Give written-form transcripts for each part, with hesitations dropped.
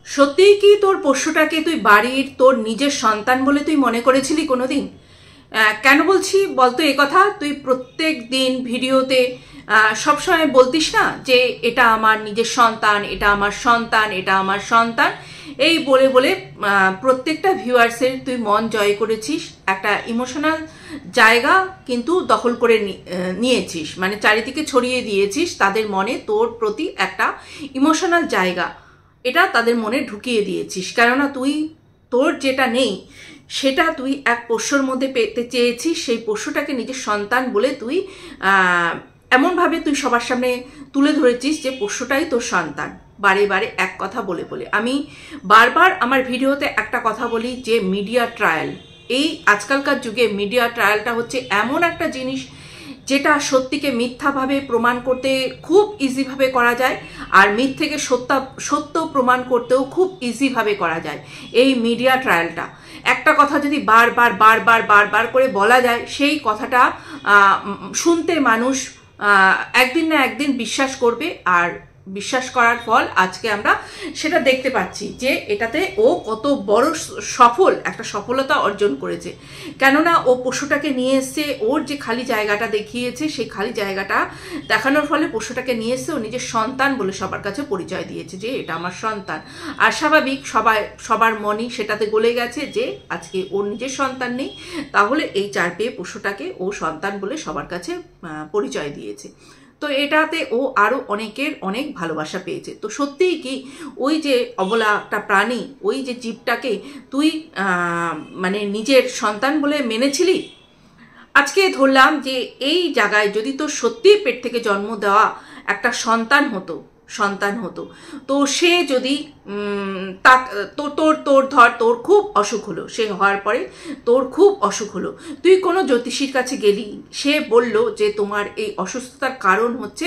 সত্যিই কি তোর পোষ্যটাকে তুই বাড়ির তোর নিজের সন্তান বলে তুই মনে করেছিলি কোনোদিন? কেন বলছি বলতো এ কথা? তুই প্রত্যেক দিন ভিডিওতে সবসময় বলতিস না যে এটা আমার নিজের সন্তান, এটা আমার সন্তান, এটা আমার সন্তান, এই বলে বলে প্রত্যেকটা ভিউয়ার্সের তুই মন জয় করেছিস, একটা ইমোশনাল জায়গা কিন্তু দখল করে নিয়েছিস, মানে চারিদিকে ছড়িয়ে দিয়েছিস তাদের মনে তোর প্রতি একটা ইমোশনাল জায়গা, এটা তাদের মনে ঢুকিয়ে দিয়েছিস। কেননা তুই তোর যেটা নেই সেটা তুই এক পোষ্যর মধ্যে পেতে চেয়েছিস, সেই পোষ্যটাকে নিজের সন্তান বলে তুই এমনভাবে তুই সবার সামনে তুলে ধরেছিস যে পোষ্যটাই তোর সন্তান। বারে বারে এক কথা বলে বলে আমি বারবার আমার ভিডিওতে একটা কথা বলি যে মিডিয়া ট্রায়াল, এই আজকালকার যুগে মিডিয়া ট্রায়ালটা হচ্ছে এমন একটা জিনিস যেটা সত্যিকে মিথ্যাভাবে প্রমাণ করতে খুব ইজিভাবে করা যায়, আর মিথ্যেকে সত্য প্রমাণ করতেও খুব ইজিভাবে করা যায়। এই মিডিয়া ট্রায়ালটা একটা কথা যদি বারবার বারবার বারবার করে বলা যায়, সেই কথাটা শুনতে মানুষ একদিন না একদিন বিশ্বাস করবে, আর বিশ্বাস করার ফল আজকে আমরা সেটা দেখতে পাচ্ছি যে এটাতে ও কত বড় একটা সফলতা অর্জন করেছে। কেননা ও পশুটাকে নিয়ে এসছে, ওর যে খালি জায়গাটা দেখিয়েছে সেই খালি জায়গাটা দেখানোর ফলে পশুটাকে নিয়ে এসছে ও নিজের সন্তান বলে সবার কাছে পরিচয় দিয়েছে যে এটা আমার সন্তান। আর স্বাভাবিক সবার মনই সেটাতে গলে গেছে যে আজকে ওর নিজের সন্তান নেই, তাহলে এই চার পেয়ে পশুটাকে ও সন্তান বলে সবার কাছে পরিচয় দিয়েছে। তো এটাতে ও আরও অনেকের অনেক ভালোবাসা পেয়েছে। তো সত্যিই কি ওই যে অবলা একটা প্রাণী, ওই যে জীবটাকে তুই মানে নিজের সন্তান বলে মেনেছিলি? আজকে ধরলাম যে এই জায়গায় যদি তোর সত্যিই পেট থেকে জন্ম দেওয়া একটা সন্তান হতো তো সে যদি তোর খুব অসুখ হলো, সে হওয়ার পরে তোর খুব অসুখ হলো, তুই কোনো জ্যোতিষীর কাছে গেলি, সে বলল যে তোমার এই অসুস্থতার কারণ হচ্ছে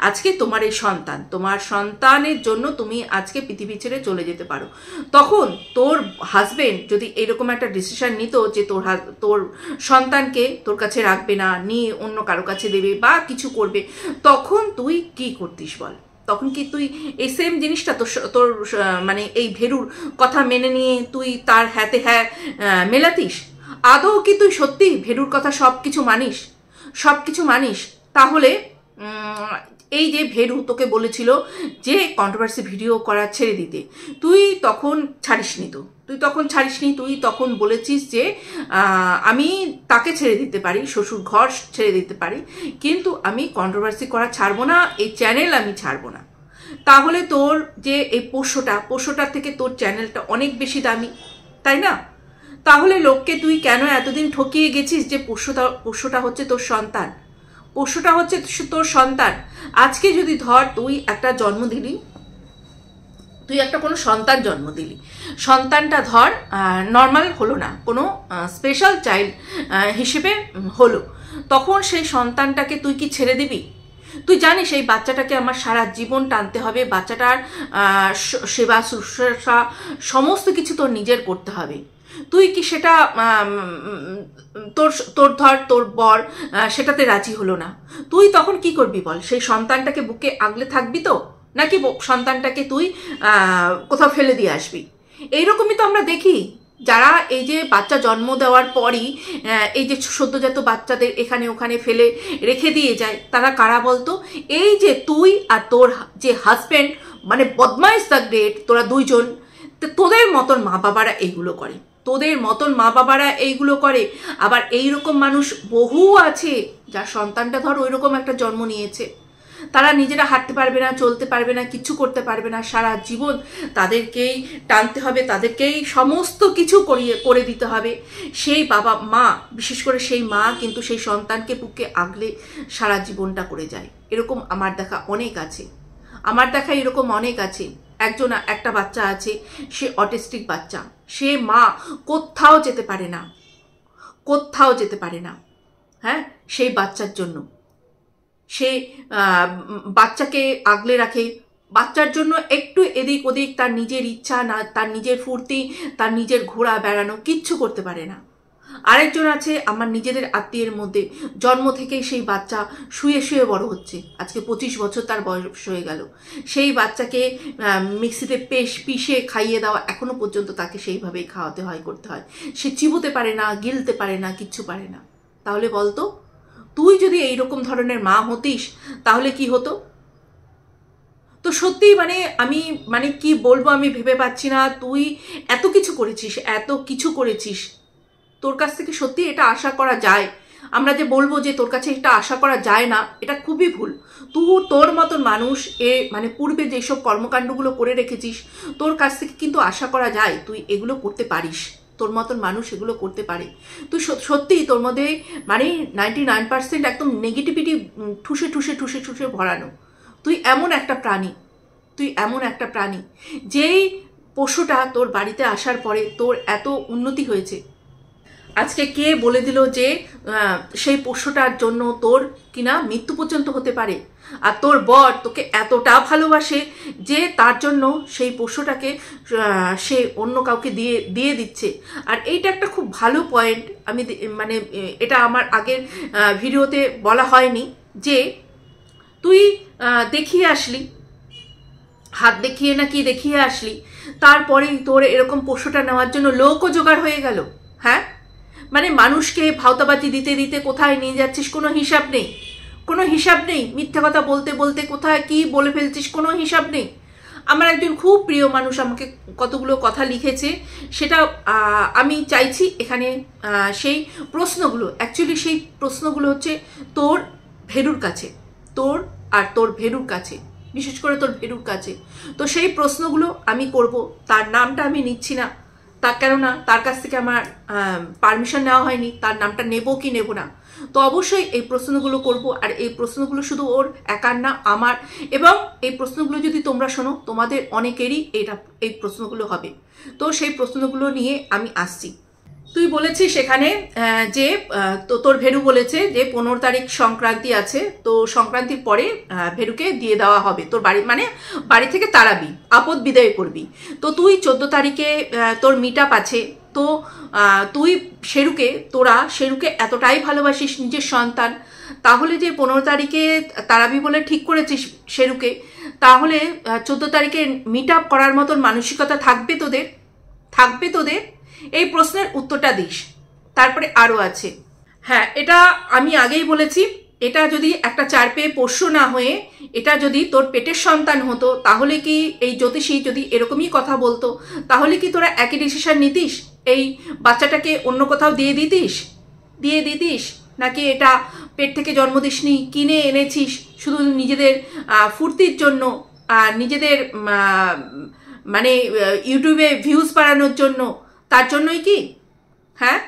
আজকে তোমার এই সন্তান, তোমার সন্তানের জন্য তুমি আজকে পৃথিবী ছেড়ে চলে যেতে পারো। তখন তোর হাজবেন্ড যদি এরকম একটা ডিসিশন নিত যে তোর সন্তানকে তোর কাছে রাখবে না, নিয়ে অন্য কারো কাছে দেবে বা কিছু করবে, তখন তুই কি করতিস বল? তখন কি তুই এই সেম জিনিসটা তোর মানে এই ভেরুর কথা মেনে নিয়ে তুই তার হ্যাতে হ্যাঁ মেলাতিস? আদৌ কি তুই সত্যি ভেরুর কথা সব কিছু মানিস? তাহলে এই যে ভেরু তোকে বলেছিল যে কন্ট্রোভার্সি ভিডিও করা ছেড়ে দিতে, তুই তখন ছাড়িসনি, তুই তখন বলেছিস যে আমি তাকে ছেড়ে দিতে পারি, শ্বশুর ঘর ছেড়ে দিতে পারি, কিন্তু আমি কন্ট্রোভার্সি করা ছাড়বো না, এই চ্যানেল আমি ছাড়বো না। তাহলে তোর যে এই পোষ্যটার থেকে তোর চ্যানেলটা অনেক বেশি দামি, তাই না? তাহলে লোককে তুই কেন এতদিন ঠকিয়ে গেছিস যে পোষ্যটা হচ্ছে তোর সন্তান, আজকে যদি ধর তুই একটা জন্ম দিলি, তুই একটা কোনো সন্তান জন্ম দিলি, সন্তানটা ধর নর্মাল হলো না, কোনো স্পেশাল চাইল্ড হিসেবে হলো, তখন সেই সন্তানটাকে তুই কি ছেড়ে দিবি? তুই জানিস এই বাচ্চাটাকে আমার সারা জীবন টানতে হবে, বাচ্চাটার সেবা শুশ্রূষা সমস্ত কিছু তোর নিজের করতে হবে। তুই কি সেটা তোর বর সেটাতে রাজি হলো না, তুই তখন কি করবি বল? সেই সন্তানটাকে বুকে আগলে থাকবি তো, নাকি সন্তানটাকে তুই কোথাও ফেলে দিয়ে আসবি? এইরকমই তো আমরা দেখি যারা এই যে বাচ্চা জন্ম দেওয়ার পরই এই যে সদ্যজাত বাচ্চাদের এখানে ওখানে ফেলে রেখে দিয়ে যায়, তারা কারা বলতো? এই যে তুই আর তোর যে হাজব্যান্ড, মানে বদমাইশ দ্য গ্রেট, তোরা দুইজন, তোদের মতন মা বাবারা এইগুলো করে। আবার এইরকম মানুষ বহু আছে যার সন্তানটা ধর ওইরকম একটা জন্ম নিয়েছে, তারা নিজেরা হাঁটতে পারবে না, চলতে পারবে না, কিচ্ছু করতে পারবে না, সারা জীবন তাদেরকেই টানতে হবে, তাদেরকেই সমস্ত কিছু করে দিতে হবে। সেই বাবা মা, বিশেষ করে সেই মা কিন্তু সেই সন্তানকে বুকে আগলে সারা জীবনটা করে যায়। এরকম আমার দেখা এরকম অনেক আছে। একটা বাচ্চা আছে, সে অটিস্টিক বাচ্চা, সে মা কোথাও যেতে পারে না, হ্যাঁ, সেই বাচ্চার জন্য সে বাচ্চাকে আগলে রাখে, বাচ্চার জন্য একটু এদিক ওদিক তার নিজের ইচ্ছা না, তার নিজের ফুর্তি, তার নিজের ঘোরা বেড়ানো কিচ্ছু করতে পারে না। আরেকজন আছে আমার নিজেদের আত্মীয়ের মধ্যে, জন্ম থেকেই সেই বাচ্চা শুয়ে শুয়ে বড় হচ্ছে, আজকে 25 বছর তার বয়স হয়ে গেল। সেই বাচ্চাকে মিক্সিতে পিষে খাইয়ে দেওয়া, এখনো পর্যন্ত তাকে সেইভাবেই খাওয়াতে হয়, করতে হয়। সে চিবোতে পারে না, গিলতে পারে না, কিচ্ছু পারে না। তাহলে বলতো, তুই যদি এইরকম ধরনের মা হতিস তাহলে কি হতো? তো সত্যি আমি কি বলবো আমি ভেবে পাচ্ছি না। তুই এত কিছু করেছিস, তোর কাছ থেকে সত্যি এটা আশা করা যায়? আমরা যে বলবো যে তোর কাছে এটা আশা করা যায় না, এটা খুবই ভুল। তোর মতন মানুষ পূর্বে যেসব কর্মকাণ্ডগুলো করে রেখেছিস, তোর কাছ থেকে কিন্তু আশা করা যায় তুই এগুলো করতে পারিস। তোর মতন মানুষ এগুলো করতে পারে। তুই সত্যি তোর মধ্যে 99% একদম নেগেটিভিটি ঠুসে ঠুসে ঠুসে ঠুসে ভরানো। তুই এমন একটা প্রাণী যেই পশুটা তোর বাড়িতে আসার পরে তোর এত উন্নতি হয়েছে। আজকে কে বলে দিল যে সেই পশুটার জন্য তোর কিনা মৃত্যু পর্যন্ত হতে পারে? আর তোর বর তোকে এতটা ভালোবাসে যে তার জন্য সেই পশুটাকে সে অন্য কাউকে দিয়ে দিচ্ছে। আর এইটা একটা খুব ভালো পয়েন্ট। আমি এটা আমার আগের ভিডিওতে বলা হয়নি যে তুই দেখিয়ে আসলি, হাত দেখিয়ে নাকি দেখিয়ে আসলি, তারপরেই তোর এরকম পশুটা নেওয়ার জন্য লোকও জোগাড় হয়ে গেল। হ্যাঁ, মানুষকে ভাওতাবাজি দিতে দিতে কোথায় নিয়ে যাচ্ছিস কোনো হিসাব নেই। মিথ্যা কথা বলতে বলতে কোথায় কি বলে ফেলছিস কোনো হিসাব নেই। আমার একজন খুব প্রিয় মানুষ আমাকে কতগুলো কথা লিখেছে, সেটা আমি চাইছি এখানে সেই প্রশ্নগুলো হচ্ছে তোর ভেরুর কাছে, তোর ভেরুর কাছে, বিশেষ করে তোর ভেরুর কাছে। তো সেই প্রশ্নগুলো আমি করব। তার নামটা আমি নিচ্ছি না, কেননা তার কাছ থেকে আমার পারমিশন নেওয়া হয়নি। তার নামটা নেব কি নেব না, তো অবশ্যই এই প্রশ্নগুলো করব। আর এই প্রশ্নগুলো শুধু ওর একার না, আমার। এবং এই প্রশ্নগুলো যদি তোমরা শোনো, তোমাদের অনেকেরই এই প্রশ্নগুলো হবে। তো সেই প্রশ্নগুলো নিয়ে আমি আসছি। তুই বলেছিস সেখানে যে তোর ভেরু বলেছে যে 15 তারিখ সংক্রান্তি আছে, তো সংক্রান্তির পরে ভেরুকে দিয়ে দেওয়া হবে তোর বাড়ি থেকে তাড়াবি, আপদ বিদায় করবি। তো তুই 14 তারিখে তোর মিট আপ আছে। তো তুই শেরুকে এতটাই ভালোবাসিস নিজের সন্তান, তাহলে যে 15 তারিখে তাড়াবি বলে ঠিক করেছিস শেরুকে, তাহলে 14 তারিখে মিট আপ করার মতন মানসিকতা থাকবে তোদের? এই প্রশ্নের উত্তরটা দিস। তারপরে আরো আছে। হ্যাঁ, এটা আমি আগেই বলেছি, এটা যদি একটা 4 পেয়ে পোষ্য না হয়ে এটা যদি তোর পেটের সন্তান হতো, তাহলে কি এই জ্যোতিষী যদি এরকমই কথা বলতো, তাহলে কি তোরা একই ডিসিশন নিতিস? এই বাচ্চাটাকে অন্য কোথাও দিয়ে দিতিস নাকি এটা পেট থেকে জন্ম দিসনি, কিনে এনেছিস শুধু নিজেদের ফুর্তির জন্য, নিজেদের ইউটিউবে ভিউজ বাড়ানোর জন্য, তার জন্যই কি? হ্যাঁ,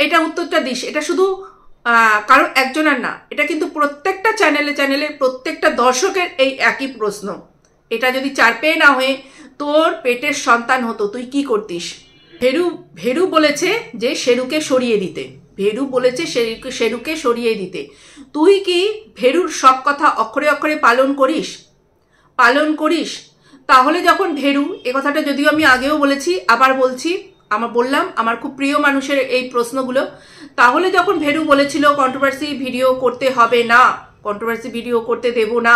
এটা উত্তরটা দিস। এটা শুধু কারো একজনের না, এটা কিন্তু প্রত্যেকটা চ্যানেলে প্রত্যেকটা দর্শকের এই একই প্রশ্ন। এটা যদি 4 পেয়ে না হয়ে তোর পেটের সন্তান হতো, তুই কি করতিস? ভেরু বলেছে যে শেরুকে সরিয়ে দিতে। তুই কি ভেরুর সব কথা অক্ষরে অক্ষরে পালন করিস? তাহলে যখন ভেরু, এ কথাটা যদিও আমি আগেও বলেছি, আবার বলছি, আমার খুব প্রিয় মানুষের এই প্রশ্নগুলো, তাহলে যখন ভেরু বলেছিল কন্ট্রোভার্সি ভিডিও করতে হবে না, কন্ট্রোভার্সি ভিডিও করতে দেব না,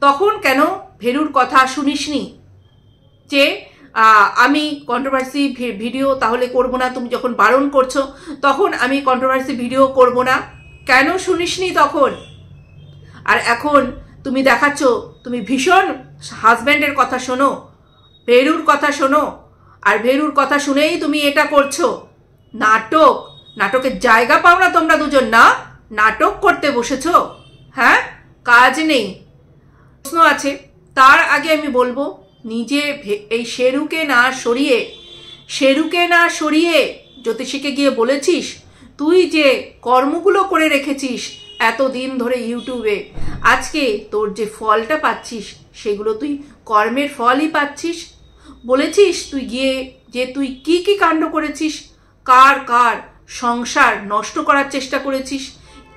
তখন কেন ভেরুর কথা শুনিসনি যে আমি কন্ট্রোভার্সি ভিডিও তাহলে করব না? তুমি যখন বারণ করছো তখন আমি কন্ট্রোভার্সি ভিডিও করব না, কেন শুনিসনি তখন? আর এখন তুমি দেখাচ্ছ তুমি ভীষণ হাজব্যান্ডের কথা শোনো, ভেরুর কথা শোনো, আর ভেরুর কথা শুনেই তুমি এটা করছো। নাটকের জায়গা পাও না তোমরা দুজন? না, নাটক করতে বসেছো। হ্যাঁ, কাজ নেই। প্রশ্ন আছে, তার আগে আমি বলবো, নিজে এই শেরুকে না সরিয়ে জ্যোতিষীকে গিয়ে বলেছিস, তুই যে কর্মগুলো করে রেখেছিস এতদিন ধরে ইউটিউবে, আজকে তোর যে ফলটা পাচ্ছিস সেগুলো তুই কর্মের ফলই পাচ্ছিস। বলেছিস তুই গিয়ে যে তুই কি কাণ্ড করেছিস, কার সংসার নষ্ট করার চেষ্টা করেছিস,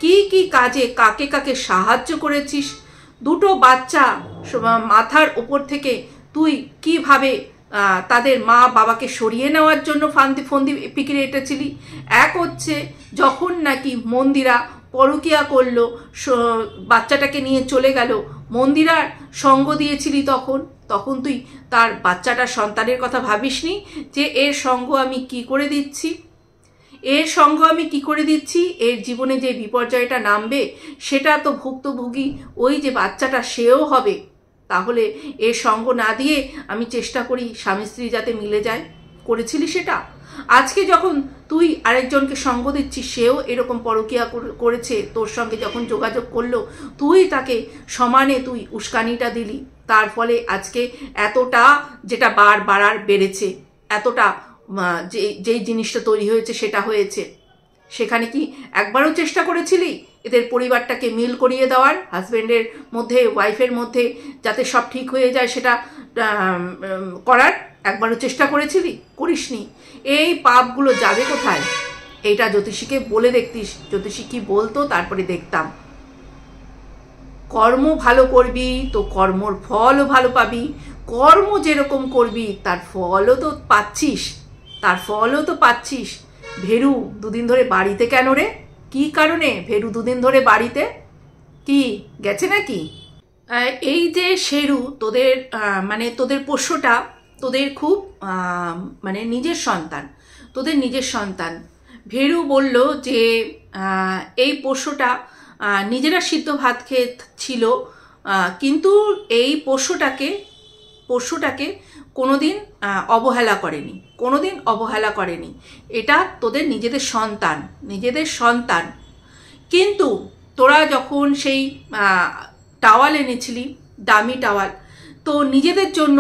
কি কাজে কাকে সাহায্য করেছিস, 2টো বাচ্চা মাথার উপর থেকে তুই কিভাবে তাদের মা বাবাকে সরিয়ে নেওয়ার জন্য ফন্দি পিকিরে এঁটেছিলি। এক হচ্ছে যখন নাকি মন্দিরা পরকিয়া করলো, বাচ্চাটাকে নিয়ে চলে গেল, মন্দিরার সঙ্গ দিয়েছিলি, তখন তুই তার বাচ্চাটার সন্তানের কথা ভাবিসনি যে এর সঙ্গ আমি কি করে দিচ্ছি, এর জীবনে যে বিপর্যয়টা নামবে সেটা তো ভুক্তভোগী ওই যে বাচ্চাটা সেও হবে। তাহলে এর সঙ্গ না দিয়ে আমি চেষ্টা করি স্বামী স্ত্রী যাতে মিলে যায়, করেছিলি সেটা। আজকে যখন তুই আরেকজনকে সঙ্গ দিচ্ছিস, সেও এরকম পরকিয়া করেছে, তোর সঙ্গে যখন যোগাযোগ করলো তুই তাকে সমানে তুই উস্কানিটা দিলি, তার ফলে আজকে এতটা যেটা বাড়ার বেড়েছে, এতটা যেই জিনিসটা তৈরি হয়েছে সেটা হয়েছে। সেখানে কি একবারও চেষ্টা করেছিলি এদের পরিবারটাকে মিল করিয়ে দেওয়ার, হাজব্যান্ডের মধ্যে ওয়াইফের মধ্যে যাতে সব ঠিক হয়ে যায় সেটা করার একবারও চেষ্টা করেছিলি? করিসনি। এই পাপগুলো যাবে কোথায়? এইটা জ্যোতিষীকে বলে দেখতিস, জ্যোতিষী কি বলতো তারপরে দেখতাম। কর্ম ভালো করবি তো কর্মর ফলও ভালো পাবি, কর্ম যেরকম করবি তার ফলও তো পাচ্ছিস। ভেরু দুদিন ধরে বাড়িতে কেন রে? কি কারণে ভেরু দুদিন ধরে বাড়িতে? কি গেছে নাকি? এই যে শেরু, তোদের পোষ্যটা তোদের খুব নিজের সন্তান। ভেরু বলল যে এই পোষ্যটা নিজেরা সিদ্ধ ভাত খেয়ে ছিল, কিন্তু এই পোষ্যটাকে কোনোদিন অবহেলা করেনি। এটা তোদের নিজেদের সন্তান। কিন্তু তোরা যখন সেই টাওয়াল এনেছিলি, দামি টাওয়াল, তো নিজেদের জন্য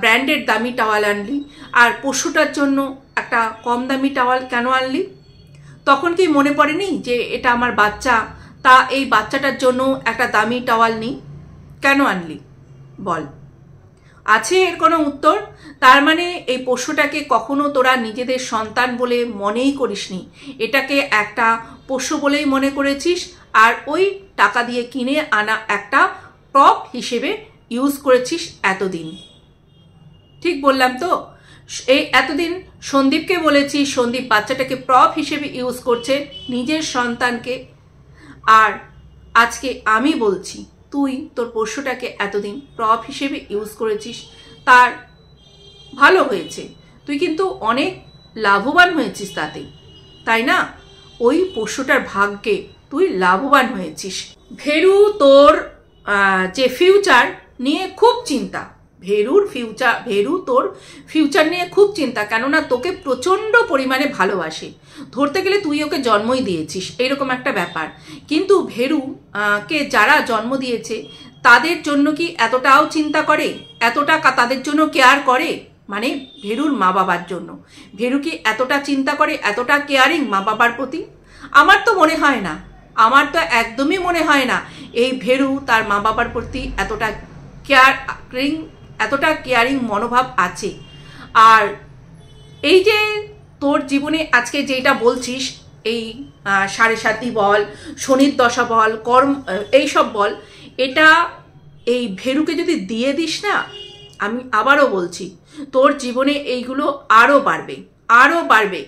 ব্র্যান্ডেড দামি টাওয়াল আনলি, আর পোষ্যটার জন্য একটা কম দামি টাওয়াল কেন আনলি? তখন কি মনে পড়েনি যে এটা আমার বাচ্চা, তা এই বাচ্চাটার জন্য একটা দামি টাওয়াল নিই? কেন আনলি বল? আছে এর কোনো উত্তর? তার মানে এই পোষ্যটাকে কখনো তোরা নিজেদের সন্তান বলে মনেই করিসনি, এটাকে একটা পোষ্য বলেই মনে করেছিস, আর ওই টাকা দিয়ে কিনে আনা একটা প্রপ হিসেবে ইউজ করেছিস এতদিন। ঠিক বললাম তো? এই এতদিন সন্দীপকে বলেছি, সন্দীপ বাচ্চাটাকে প্রপ হিসেবে ইউজ করছে, নিজের সন্তানকে। আর আজকে আমি বলছি তুই তোর পোষ্যটাকে এতদিন প্রপ হিসেবে ইউজ করেছিস, তার ভালো হয়েছে, তুই কিন্তু অনেক লাভবান হয়েছিস তাতে, তাই না? ওই পোষ্যটার ভাগ্যে তুই লাভবান হয়েছিস। ভেরু তোর যে ফিউচার নিয়ে খুব চিন্তা, ভেরু তোর ফিউচার নিয়ে খুব চিন্তা, কেননা তোকে প্রচণ্ড পরিমাণে ভালোবাসে। ধরতে গেলে তুই ওকে জন্মই দিয়েছিস, এইরকম একটা ব্যাপার। কিন্তু ভেরুকে যারা জন্ম দিয়েছে তাদের জন্য কি এতটাও চিন্তা করে, এতটা তাদের জন্য কেয়ার করে? মানে ভেরুর মা বাবার জন্য ভেরু কি এতটা চিন্তা করে, এতটা কেয়ারিং মা বাবার প্রতি? আমার তো মনে হয় না, আমার তো একদমই মনে হয় না এই ভেরু তার মা বাবার প্রতি এতটা কেয়ারিং মনোভাব আছে। আর এই যে তোর জীবনে আজকে যেটা বলছিস, এই 7.5 বল, শনির দশা বল, এইসব বল, এটা এই ভেরুকে যদি দিয়ে দিস না, আমি আবারও বলছি তোর জীবনে এইগুলো আরও বাড়বে।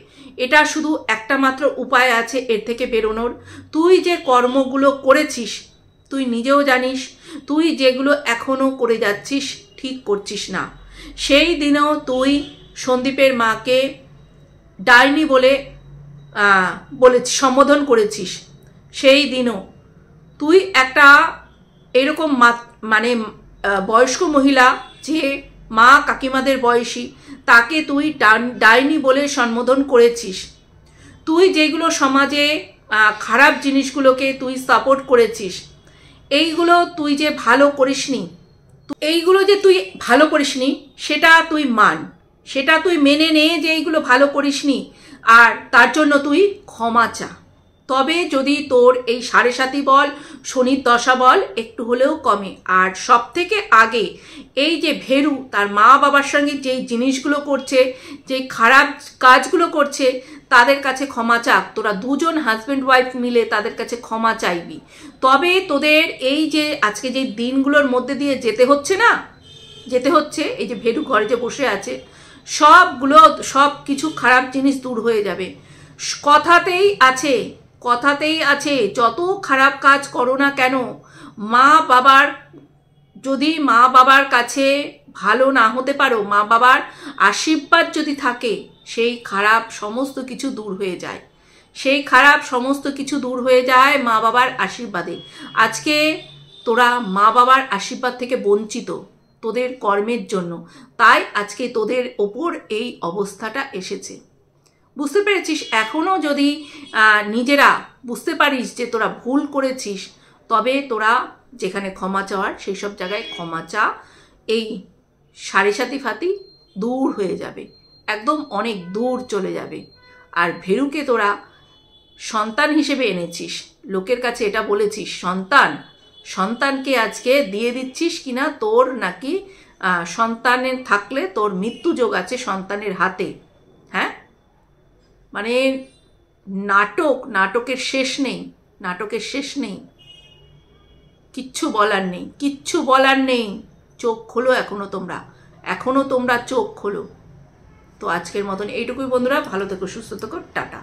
এটা শুধু একটা মাত্র উপায় আছে এর থেকে বেরোনোর। তুই যে কর্মগুলো করেছিস তুই নিজেও জানিস, তুই যেগুলো এখনও করে যাচ্ছিস ঠিক করছিস না। সেই দিনেও তুই সন্দীপের মাকে ডাইনি বলে সম্বোধন করেছিস। সেই দিনও তুই একটা এরকম বয়স্ক মহিলা, যে মা কাকিমাদের বয়সী, তাকে তুই ডাইনি বলে সম্বোধন করেছিস। তুই যেগুলো সমাজে খারাপ জিনিসগুলোকে তুই সাপোর্ট করেছিস, এইগুলো তুই যে ভালো করিসনি, সেটা তুই মেনে নে যে এইগুলো ভালো করিসনি, আর তার জন্য তুই ক্ষমা চা। তবে যদি তোর এই 7.5 বল, শনির দশা বল একটু হলেও কমে। আর সব থেকে আগে এই যে ভেরু তার মা বাবার সঙ্গে যেই জিনিসগুলো করছে, যেই খারাপ কাজগুলো করছে, তাদের কাছে ক্ষমা চাক। তোরা দুজন হাজব্যান্ড ওয়াইফ মিলে তাদের কাছে ক্ষমা চাইবি। তবে তোদের এই যে আজকে যে দিনগুলোর মধ্যে দিয়ে যেতে হচ্ছে না, যেতে হচ্ছে, এই যে ভেরু ঘরে যে বসে আছে, সব কিছু খারাপ জিনিস দূর হয়ে যাবে। কথাতেই আছে, কথাতেই আছে, যত খারাপ কাজ করো না কেন, যদি মা বাবার কাছে ভালো না হতে পারো, মা বাবার আশীর্বাদ যদি থাকে, সেই খারাপ সমস্ত কিছু দূর হয়ে যায়, সেই খারাপ সমস্ত কিছু দূর হয়ে যায় মা বাবার আশীর্বাদে। আজকে তোরা মা বাবার আশীর্বাদ থেকে বঞ্চিত তোদের কর্মের জন্য, তাই আজকে তোদের ওপর এই অবস্থাটা এসেছে। বুঝতে পেরেছিস? এখনও যদি নিজেরা বুঝতে পারিস যে তোরা ভুল করেছিস, তবে তোরা যেখানে ক্ষমা চাওয়ার সেই সব জায়গায় ক্ষমা চা। এই সাড়ে সাতি ফাতি দূর হয়ে যাবে, একদম অনেক দূর চলে যাবে। আর ভেরুকে তোরা সন্তান হিসেবে এনেছিস, লোকের কাছে এটা বলেছিস সন্তানকে আজকে দিয়ে দিচ্ছিস কিনা, তোর নাকি সন্তানের থাকলে তোর মৃত্যু যোগ আছে সন্তানের হাতে। হ্যাঁ, মানে নাটকের শেষ নেই, নাটকের শেষ নেই, কিচ্ছু বলার নেই। চোখ খোলো, এখনো তোমরা চোখ খোলো। তো আজকের মতন এইটুকুই বন্ধুরা, ভালো থেকো, সুস্থ থেকো, টাটা।